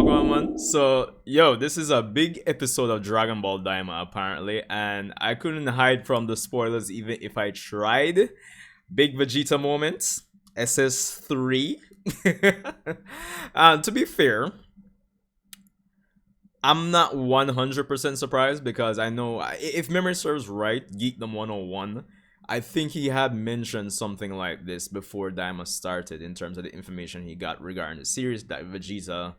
going, man? So, yo, this is a big episode of Dragon Ball Daima, apparently, and I couldn't hide from the spoilers even if I tried. Big Vegeta moments, SS3. To be fair, I'm not 100% surprised because I know, if memory serves right, Geekdom 101, I think he had mentioned something like this before Daima started in terms of the information he got regarding the series, that Vegeta,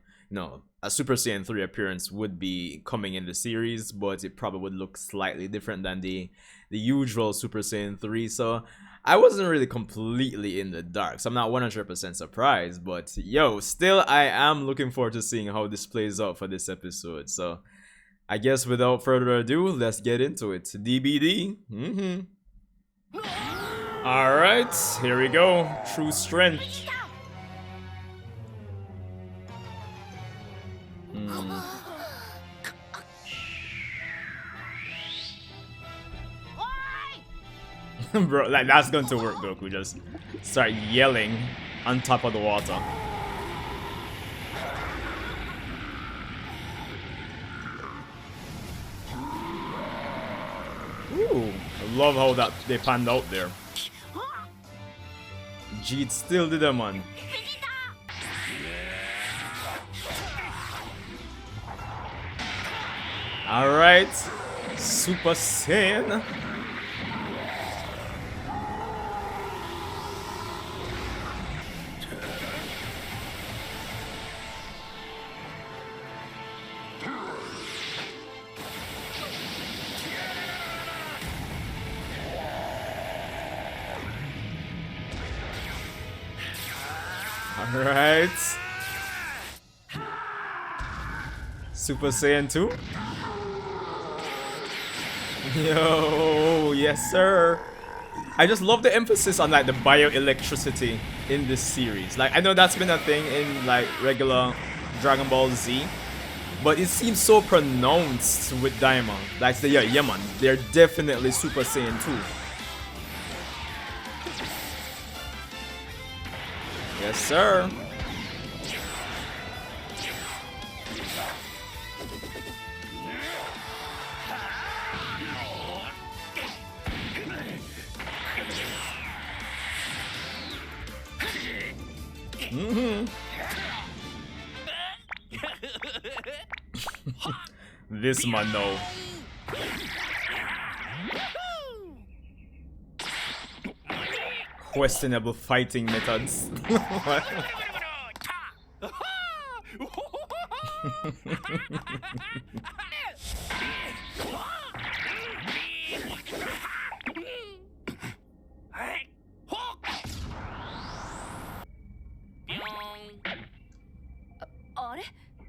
a Super Saiyan 3 appearance would be coming in the series, but it probably would look slightly different than the usual Super Saiyan 3. So I wasn't really completely in the dark, so I'm not 100% surprised, but yo, still I am looking forward to seeing how this plays out for this episode. So I guess without further ado, let's get into it. DBD. Alright, here we go. True strength. Bro, like that's going to work, Goku. Just start yelling on top of the water. Ooh, I love how that they panned out there. Jeet still did it, man. Alright, Super Saiyan. Alright. Super Saiyan 2. Yo, yes sir. I just love the emphasis on like the bioelectricity in this series. Like I know that's been a thing in like regular Dragon Ball Z, but it seems so pronounced with Daima. Like yeah man, they're definitely Super Saiyan 2. Yes, sir. This man, no. Questionable fighting methods.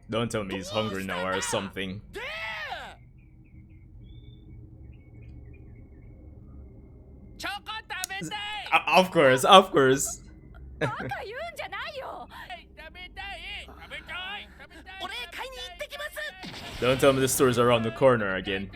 Don't tell me he's hungry now or something. Of course, of course. Don't tell me the store's around the corner again.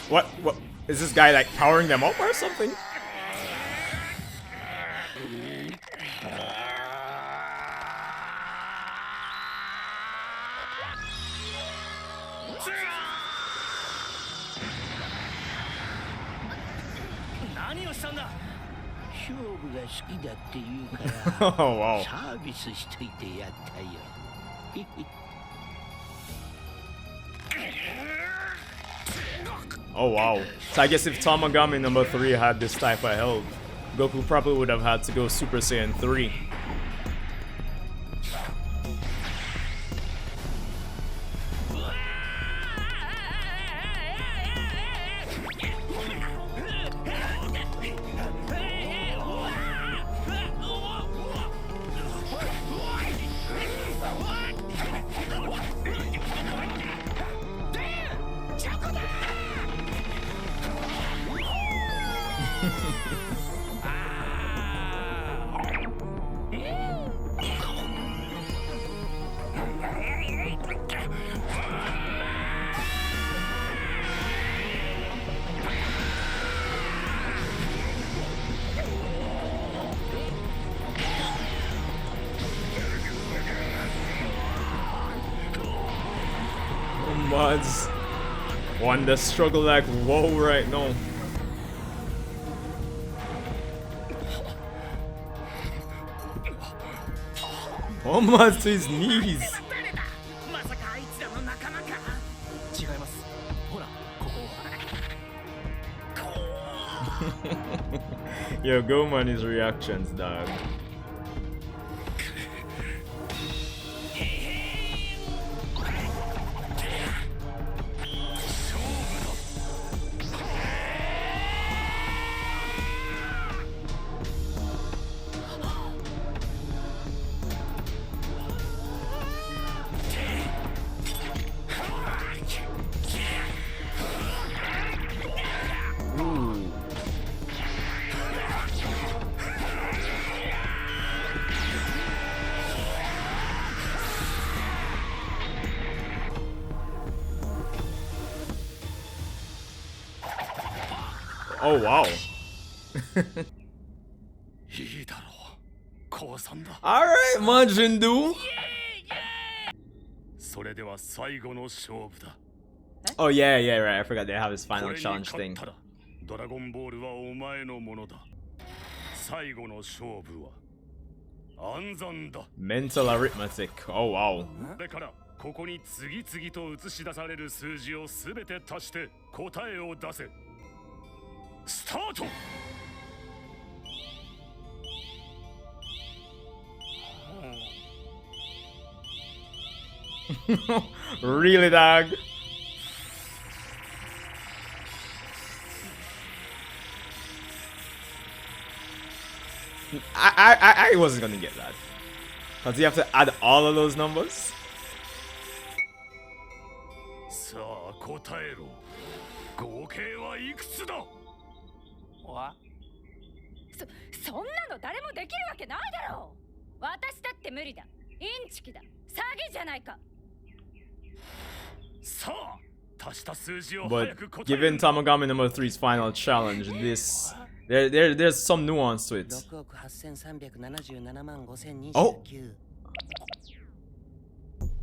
What? Is this guy like powering them up or something? Oh wow. Oh wow. So I guess if Tamagami number 3 had this type of help, Goku probably would have had to go Super Saiyan 3. mods. One that struggle like whoa right now. Almost to his knees. Yo, Gomah and his reactions, dog. Oh wow. Alright, Majin Duu. Oh yeah, right. I forgot they have his final challenge thing. Mental arithmetic. Oh wow. ここに次々と映し出される数字をすべて足して答えを出せ。スタート。Really, dog? I wasn't gonna get that. Cause you have to add all of those numbers. さあ答えろ。合計はいくつだ。わ。そんなの誰もできるわけないだろう。私だって無理だ。インチキだ。詐欺じゃないか。さあ足した数字を But 早く答えろ。 given Tamagami Number 3's final challenge, there's some nuance to it. 6億8377万5029。Oh.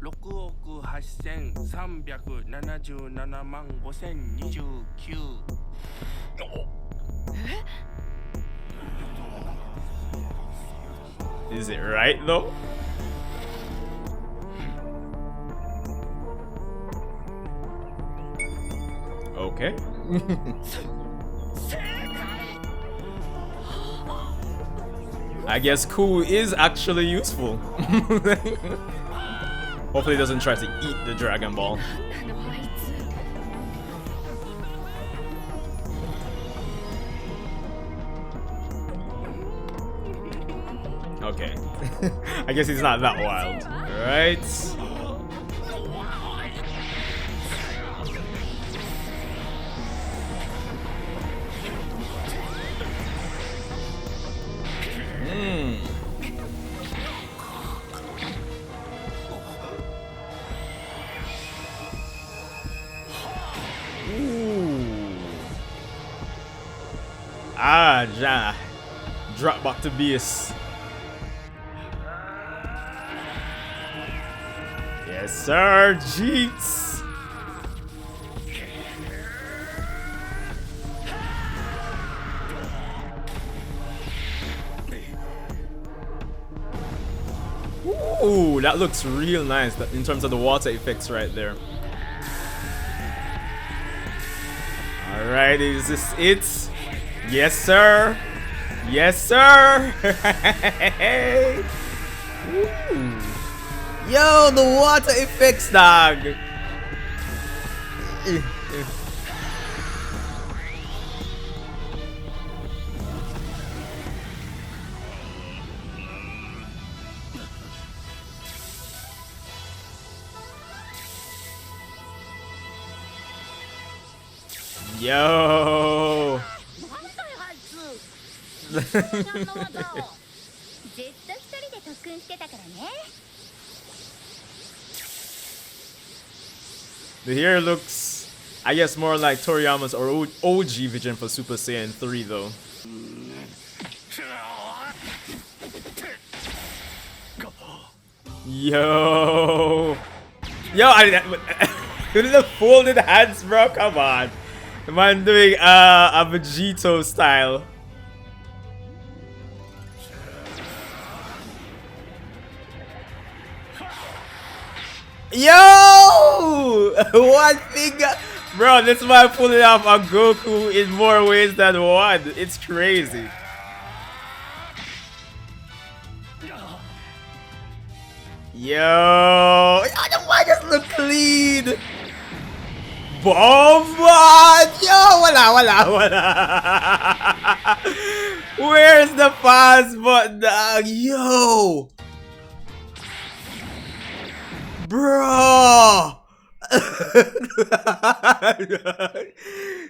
6億8377万5029。Is it right though? Okay. I guess cool is actually useful. Hopefully he doesn't try to eat the Dragon Ball. Okay. I guess he's not that wild. Right? Ja. Drop back to base. Yes, sir. Jeets. Ooh, that looks real nice in terms of the water effects right there. Alright, is this it? Yes, sir. Yes, sir. Ooh. Yo, the water effects, dog. Yo. The hair looks, I guess, more like Toriyama's or OG vision for Super Saiyan 3 though. Yo. Yo, The folded hands, bro. Come on. The man doing a Vegeta style. Yo! One finger. Bro, this man pulling off a Goku in more ways than one. It's crazy. Yo! The man just look clean. Bomba! Yo! Wala. Where's the fast button, dog? Yo! Bro!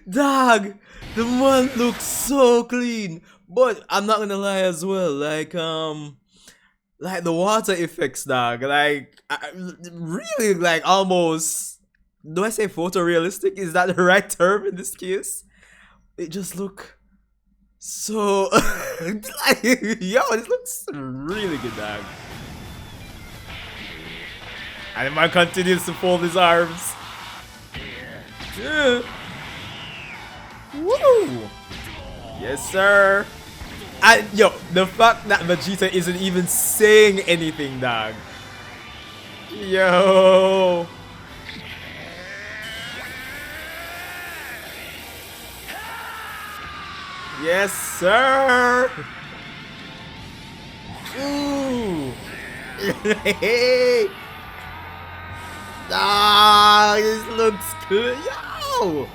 Dog! The man looks so clean. But I'm not gonna lie as well. Like the water effects, dog. Really, like, almost. Do I say photorealistic? Is that the right term in this case? It just look so like, yo, this looks really good, dog. And the man continues to fold his arms. Yeah. Woo! Yes, sir. And yo, the fact that Vegeta isn't even saying anything, dog. Yo. Yes, sir. Ooh. Hey. Ah, this looks good. Yo.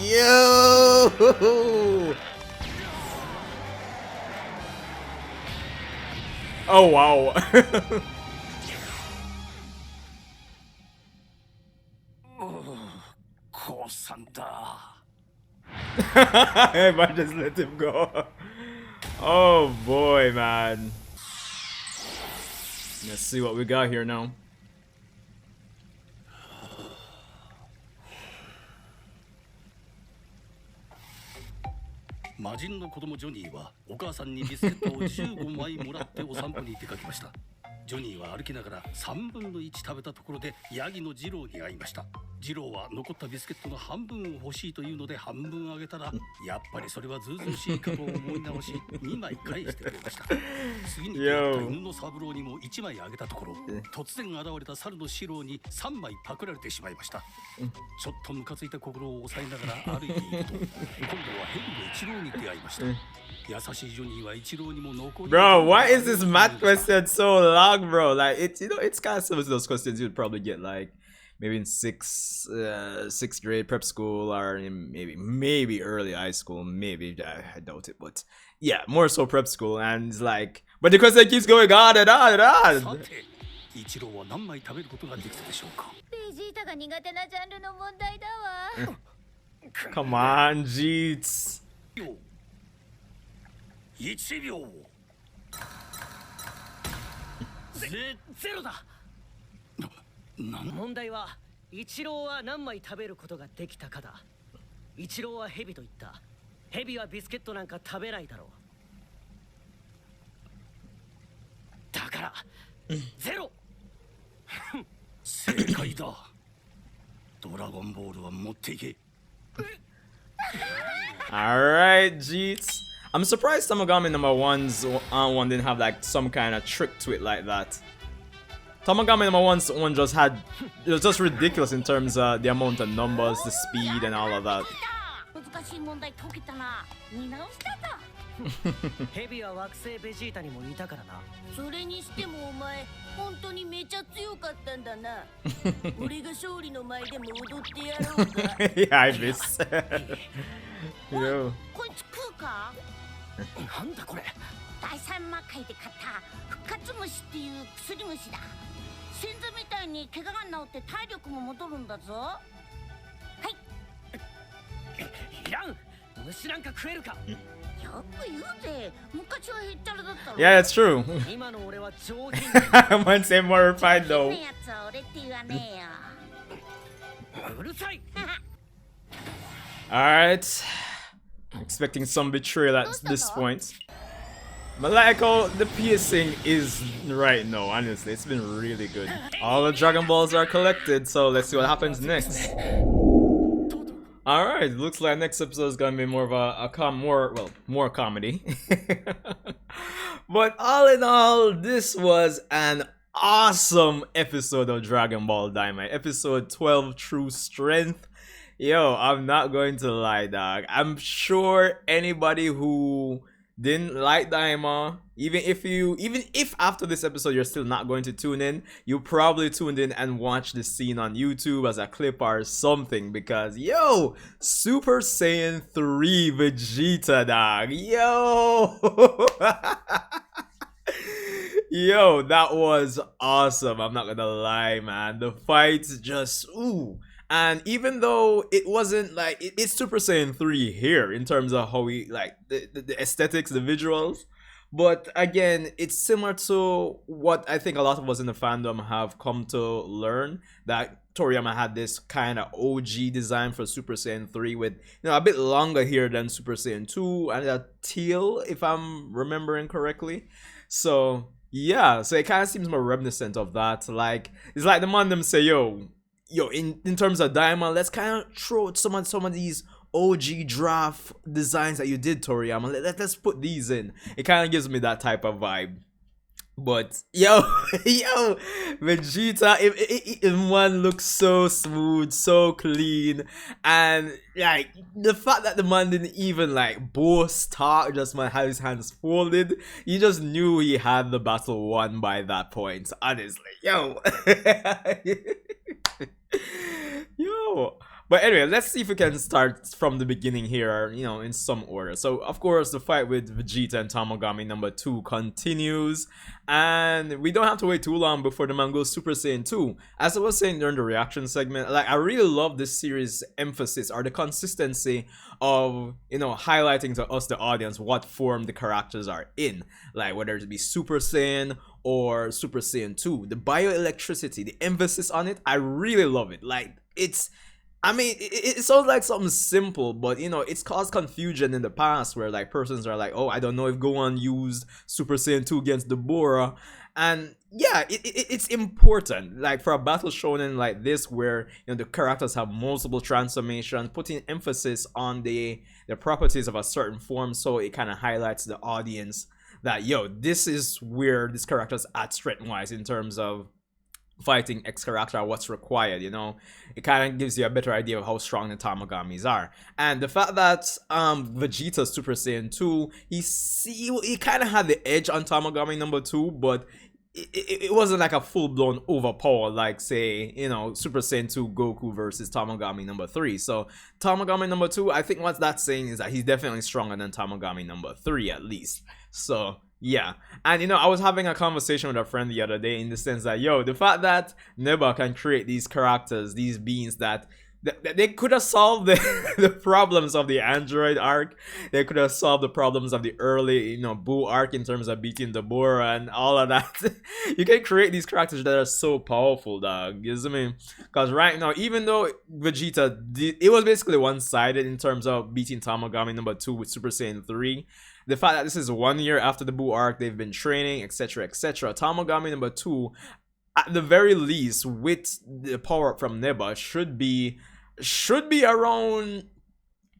Yo. Oh wow. If I just let him go. Oh boy, man. Let's see what we got here now. Majin の子供ジョニーはお母さんにビスケットを15枚もらってお散歩に出かけました。ジョニーは歩きながら3分の1食べたところでヤギのジローに会いました。ジローは残ったビスケットの半分を欲しいというので半分あげたら、やっぱりそれはずうずうしいかと思い直し2枚返してくれました。次に出会った犬のサブローにも1枚あげたところ、突然現れた猿のシローに3枚パクられてしまいました。ちょっとムカついた心を抑えながら歩いていくと、今度はヘビのイチローに出会いました。Bro, why is this math question so long, bro? Like, it's, you know, it's kind of similar to those questions you'd probably get like maybe in sixth grade prep school, or in maybe early high school. Maybe, I doubt it, but yeah, more so prep school. And it's like, but the question keeps going on and on and on. Come on, Jeets. 1秒ゼロだ。問題はイチローは何枚食べることができたかだ。イチローはヘビと言った。ヘビはビスケットなんか食べないだろう。だからゼロ。正解だ。ドラゴンボールは持っていけ。Alright, Jeets. I'm surprised Tamagami Number One's one didn't have like some kind of trick to it like that. Tamagami Number One's one just had, it was just ridiculous in terms of the amount of numbers, the speed, and all of that. ヘビは惑星ベジータにもいたからな。それにしてもお前本当にめちゃ強かったんだな。俺が勝利の前でも踊ってやろうか。Yeah, I miss. Yo. こいつ食うか？なんだこれ。第三魔界で買った復活虫っていう薬虫だ。先祖みたいに怪我が治って体力も戻るんだぞ。はい。いらん。虫なんか食えるか。よく言うぜ。昔はへっちゃらだったろ。Yeah, that's true. 今の俺は上品。One say more refined though. 変なやつは俺って言わねえよ。うるさい。Alright. Expecting some betrayal at this point. But like how the pacing is right now, honestly, it's been really good. All the Dragon Balls are collected, so let's see what happens next. Alright, looks like next episode is gonna be more of more comedy. But all in all, this was an awesome episode of Dragon Ball Daima. Episode 12, True Strength. Yo, I'm not going to lie, dog. I'm sure anybody who didn't like Daima, even if after this episode you're still not going to tune in, you probably tuned in and watched the scene on YouTube as a clip or something, because yo, Super Saiyan 3 Vegeta, dog. Yo. Yo, that was awesome. I'm not gonna lie, man. The fights just ooh. And even though it wasn't like it's Super Saiyan 3 here in terms of how we like the aesthetics, the visuals, but again, it's similar to what I think a lot of us in the fandom have come to learn, that Toriyama had this kind of OG design for Super Saiyan 3 with, you know, a bit longer here than Super Saiyan 2 and a teal, if I'm remembering correctly. So yeah, so it kind of seems more reminiscent of that. Like it's like the man them say, yo, in terms of Daima, let's kind of throw out some of these OG draft designs that you did, Toriyama. Let's put these in. It kind of gives me that type of vibe. But yo, Vegeta, in one looks so smooth, so clean, and like the fact that the man didn't even like boast, talk, just man had his hands folded, you just knew he had the battle won by that point. Honestly, yo. Yo. But anyway, let's see if we can start from the beginning here, you know, in some order. So, of course, the fight with Vegeta and Tamagami number 2 continues. And we don't have to wait too long before the man goes Super Saiyan 2. As I was saying during the reaction segment, like, I really love this series' emphasis or the consistency of, you know, highlighting to us, the audience, what form the characters are in. Like, whether it be Super Saiyan or Super Saiyan 2. The bioelectricity, the emphasis on it, I really love it. Like, it's... I mean, it sounds like something simple, but you know, it's caused confusion in the past where like persons are like, oh, I don't know if Gohan used Super Saiyan 2 against the Bora. And yeah, it's important, like for a battle shonen like this where, you know, the characters have multiple transformations, putting emphasis on the properties of a certain form, so it kind of highlights the audience that, yo, this is where this character's at strength-wise in terms of fighting X character, what's required, you know. It kind of gives you a better idea of how strong the Tamagamis are. And the fact that Vegeta Super Saiyan 2, he kind of had the edge on Tamagami number 2, but it wasn't like a full-blown overpower like, say, you know, Super Saiyan 2 Goku versus Tamagami number 3. So Tamagami number 2, I think what that's saying is that he's definitely stronger than Tamagami number 3 at least. So yeah, and you know, I was having a conversation with a friend the other day in the sense that, yo, the fact that Neva can create these characters, these beings that they could have solved the problems of the Android arc. They could have solved the problems of the early, you know, Buu arc in terms of beating the Bora and all of that. You can create these characters that are so powerful, dog. You know what I mean? Because right now, even though Vegeta it was basically one-sided in terms of beating Tamagami number 2 with Super Saiyan 3. The fact that this is 1 year after the Buu arc, they've been training, etc., etc. Tamagami number 2, at the very least, with the power up from Neba, should be around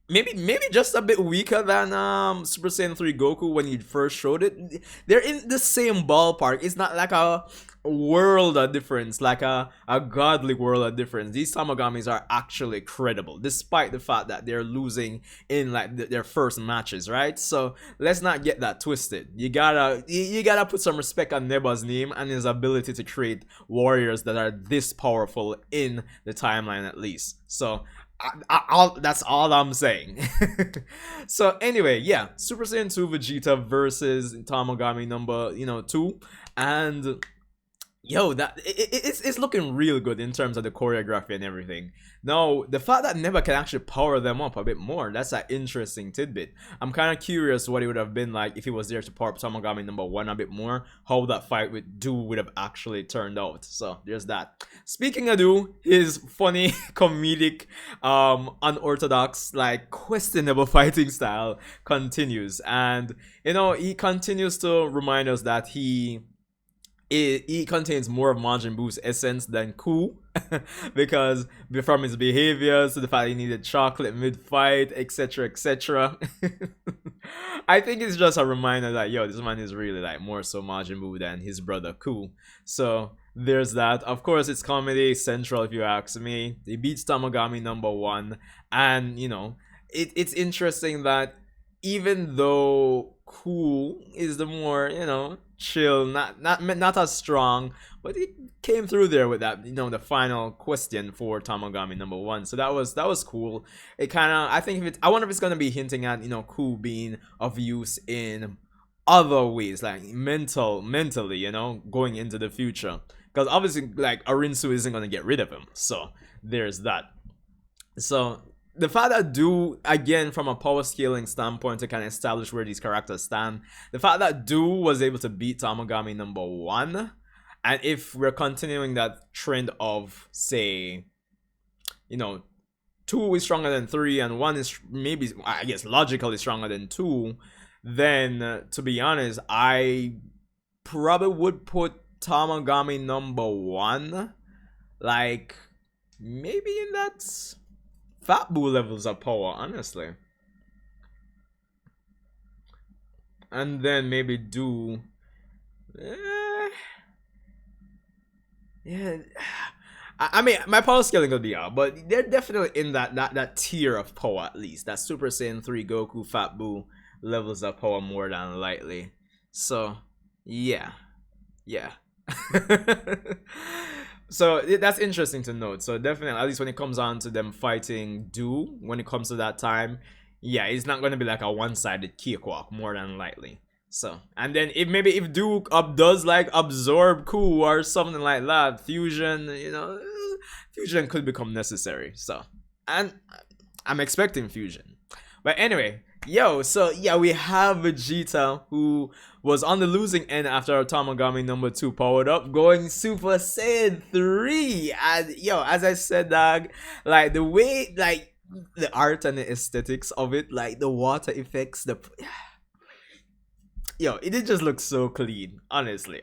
maybe just a bit weaker than Super Saiyan 3 Goku when he first showed it. They're in the same ballpark. It's not like a world of difference, like a godly world of difference. These Tamagamis are actually credible, despite the fact that they're losing in like their first matches, right? So let's not get that twisted. You gotta put some respect on Neba's name and his ability to create warriors that are this powerful in the timeline, at least. So that's all I'm saying. So anyway, yeah, Super Saiyan 2 Vegeta versus Tamagami number 2, and yo, that it's looking real good in terms of the choreography and everything. Now, the fact that Neva can actually power them up a bit more, that's an interesting tidbit. I'm kind of curious what it would have been like if he was there to power up Tamagami number one a bit more, how that fight with Doo would have actually turned out. So there's that. Speaking of Doo, his funny, comedic, unorthodox, like questionable fighting style continues. And you know, he continues to remind us that he contains more of Majin Buu's essence than Ku, because from his behaviors to the fact he needed chocolate mid-fight, etc., etc. I think it's just a reminder that yo, this man is really like more so Majin Buu than his brother Ku. So there's that. Of course, it's comedy central if you ask me. He beats Tamagami number one, and you know, it's interesting that even though Cool is the more, you know, chill, not as strong, but it came through there with that, you know, the final question for Tamagami number one. So that was cool. It kind of, I think if it, I wonder if it's gonna be hinting at, you know, Cool being of use in other ways, like mentally, you know, going into the future. Because obviously, like Arinsu isn't gonna get rid of him, so there's that. So the fact that Do, again, from a power scaling standpoint to kind of establish where these characters stand, the fact that Do was able to beat Tamagami number one, and if we're continuing that trend of, say, you know, 2 is stronger than 3 and 1 is maybe, I guess, logically stronger than 2, then to be honest, I probably would put Tamagami number one, like, maybe in that Fat Boo levels of power, honestly. And then maybe Do. Yeah. I mean, my power scaling could be out, but they're definitely in that tier of power at least. That Super Saiyan 3 Goku Fat Boo levels of power more than lightly. So, yeah. Yeah. So that's interesting to note. So definitely, at least when it comes on to them fighting Do, when it comes to that time, yeah, it's not going to be like a one-sided cakewalk, more than likely. So, and then if Do does like absorb Ku or something like that, fusion, you know, fusion could become necessary. So, and I'm expecting fusion. But anyway, yo, so yeah, we have Vegeta, who was on the losing end after Tamagami number 2 powered up, going Super Saiyan 3. And yo, as I said, dog, like the way, like the art and the aesthetics of it, like the water effects, the yo, it did just look so clean, honestly.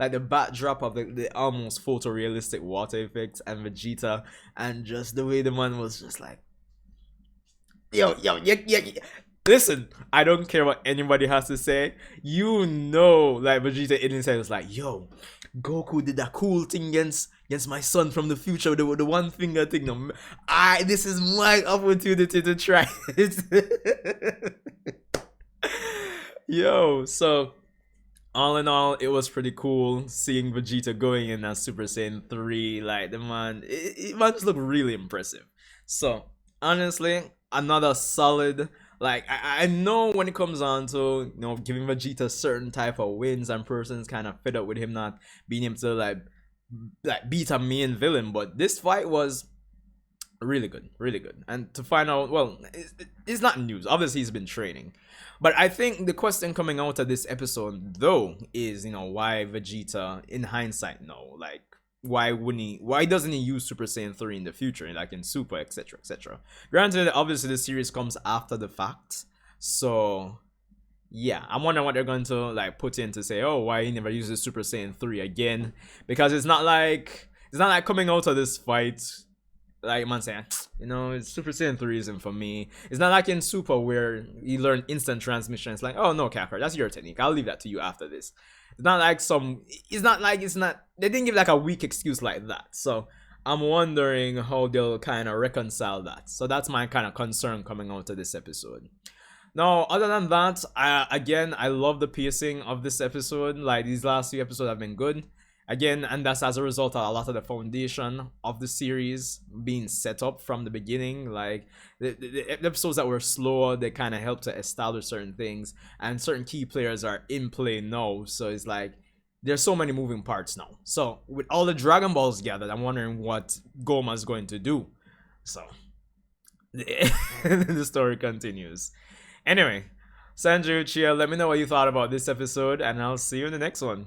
Like the backdrop of the almost photorealistic water effects and Vegeta, and just the way the man was just like, yo, yeah. Listen, I don't care what anybody has to say. You know, like Vegeta inside was like, yo, Goku did that cool thing against my son from the future, the one finger thing. This is my opportunity to try it. Yo, so all in all, it was pretty cool seeing Vegeta going in as Super Saiyan 3. Like the man, it just looked really impressive. So honestly, another solid. Like I know when it comes on to, you know, giving Vegeta certain type of wins and persons kind of fed up with him not being able to like beat a main villain, but this fight was really good. And to find out, well, it's not news. Obviously, he's been training, but I think the question coming out of this episode though is, you know, why Vegeta, in hindsight, no, like, why doesn't he use Super Saiyan 3 in the future, like in Super, etc. Granted, obviously the series comes after the fact, so yeah, I'm wondering what they're going to like put in to say, oh, why he never uses Super Saiyan 3 again, because it's not like coming out of this fight like man saying, you know, Super Saiyan 3 isn't for me. It's not like in Super where you learn instant transmission. It's like, oh no, Kakarot, that's your technique, I'll leave that to you after this. It's not like they didn't give like a weak excuse like that. So I'm wondering how they'll kind of reconcile that. So that's my kind of concern coming out of this episode. Now, other than that, I love the pacing of this episode. Like, these last few episodes have been good. Again, and that's as a result of a lot of the foundation of the series being set up from the beginning. Like, the episodes that were slower, they kind of help to establish certain things. And certain key players are in play now. So it's like, there's so many moving parts now. So with all the Dragon Balls gathered, I'm wondering what Goma's going to do. So the story continues. Anyway, Sanju, Chia, let me know what you thought about this episode, and I'll see you in the next one.